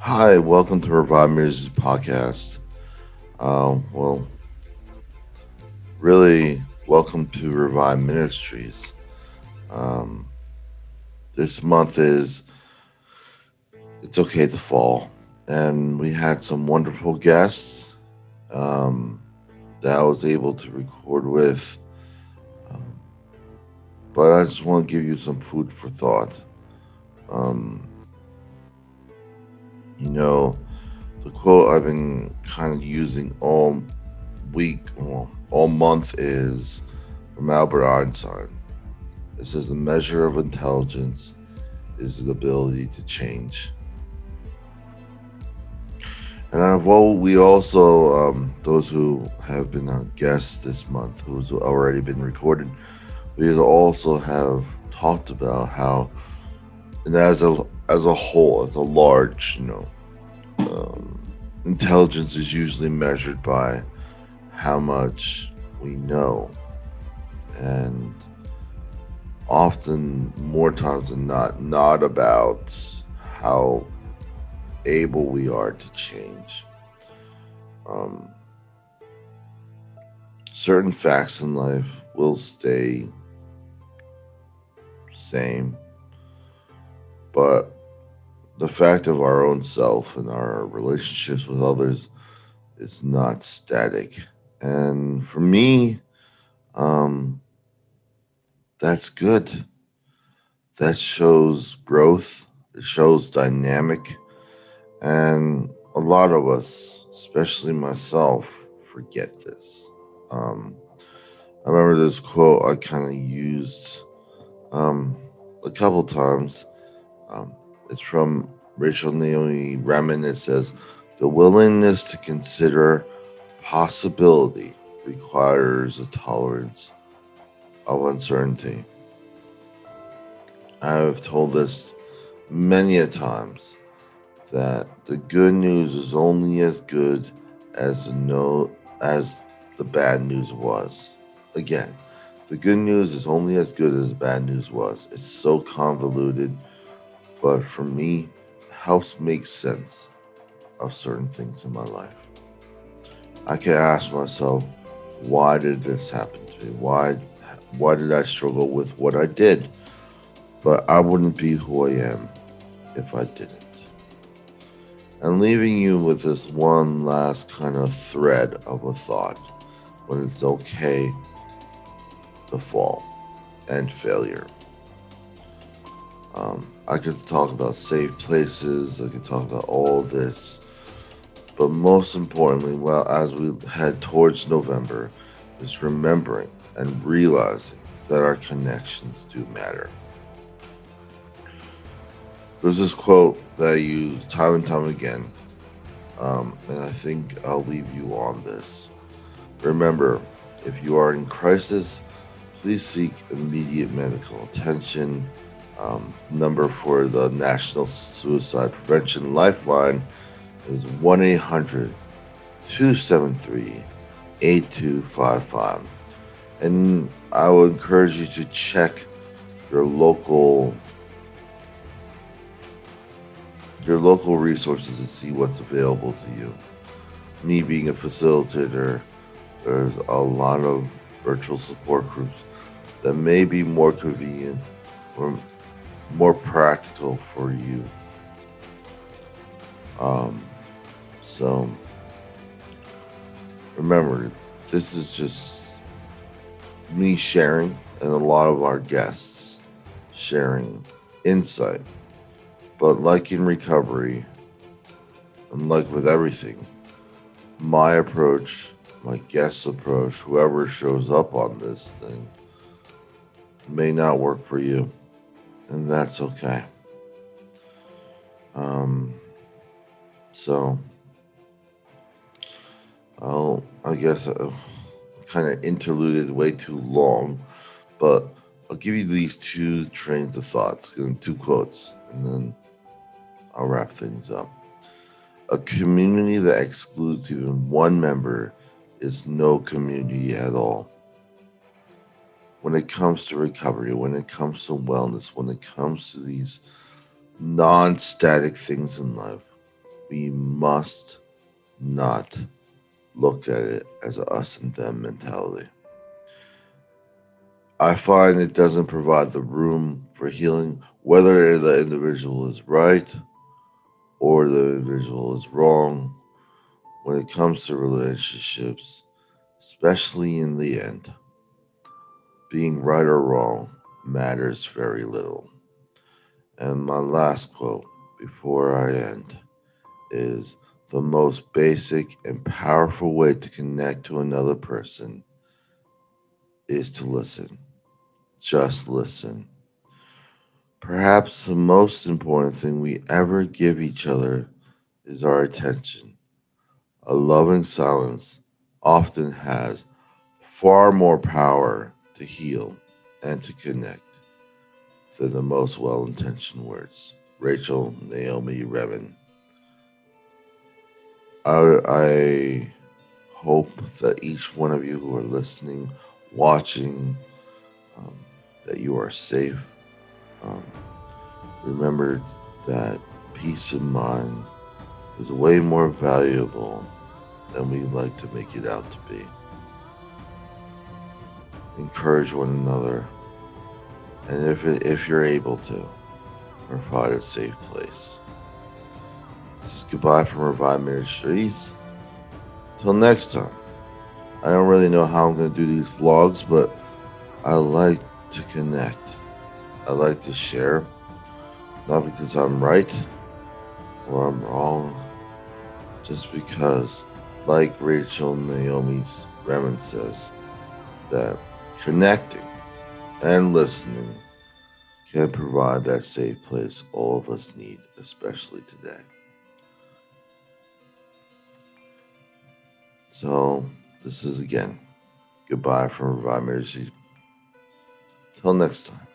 Hi, welcome to Revive Ministries podcast. Well, really, welcome to Revive Ministries. Um, this month is It's Okay to Fall, and we had some wonderful guests um, that I was able to record with. Um, but I just want to give you some food for thought. Um, you know, the quote I've been kind of using all week, well, all month is from Albert Einstein. It says the measure of intelligence is the ability to change. And we also, those who have been guests this month, who's already been recorded, we also have talked about how, and as a whole, as a large, um, intelligence is usually measured by how much we know, and often more times than not about how able we are to change. Um, Certain facts in life will stay same, but the fact of our own self and our relationships with others is not static. And for me, um, that's good. That shows growth. It shows dynamic. And a lot of us, especially myself, forget this. Um, I remember this quote I kind of used um, a couple times. Um, it's from Rachel Naomi Remen. It says, "The willingness to consider possibility requires a tolerance of uncertainty." I've told this many a times that the good news is only as good as as the bad news was. Again, the good news is only as good as the bad news was. It's so convoluted, but for me, it helps make sense of certain things in my life. I can ask myself, why did this happen to me? Why did I struggle with what I did? But I wouldn't be who I am if I didn't. And leaving you with this one last kind of thread of a thought when it's okay to fall and failure. I could talk about safe places, I could talk about all this, but most importantly, well, as we head towards November, is remembering and realizing that our connections do matter. There's this quote that I use time and time again, and I think I'll leave you on this. Remember, if you are in crisis, please seek immediate medical attention. Number for the National Suicide Prevention Lifeline is 1 800 273 8255. And I would encourage you to check your local your local resources and see what's available to you. Me being a facilitator, there's a lot of virtual support groups that may be more convenient or more practical for you. Um, so remember, this is just me sharing and a lot of our guests sharing insight. But like in recovery, and like with everything, my approach, my guest's approach, whoever shows up on this thing may not work for you, and that's okay. Um, so I guess kind of interluded way too long, but I'll give you these two trains of thoughts and two quotes, and then I'll wrap things up. A community that excludes even one member is no community at all. When it comes to recovery, when it comes to wellness, when it comes to these non static things in life, we must not look at it as a us and them mentality. I find it doesn't provide the room for healing, whether the individual is right or the individual is wrong when it comes to relationships, especially in the end. Being right or wrong matters very little. And my last quote before I end is the most basic and powerful way to connect to another person is to listen. Just listen. Perhaps the most important thing we ever give each other is our attention. A loving silence often has far more power to heal and to connect than the most well intentioned words. Rachel Naomi Revan. I hope that each one of you who are listening, watching, um, that you are safe. Um, remember that peace of mind is way more valuable than we like to make it out to be. Encourage one another, and if you're able to, provide a safe place. This is goodbye from Revive Ministries. Till next time. I don't really know how I'm going to do these vlogs, but I like to connect. I like to share, not because I'm right or I'm wrong, just because, like Rachel Naomi's Remen says, that connecting and listening can provide that safe place all of us need, especially today. So, this is again goodbye from Revive Ministries. Till next time.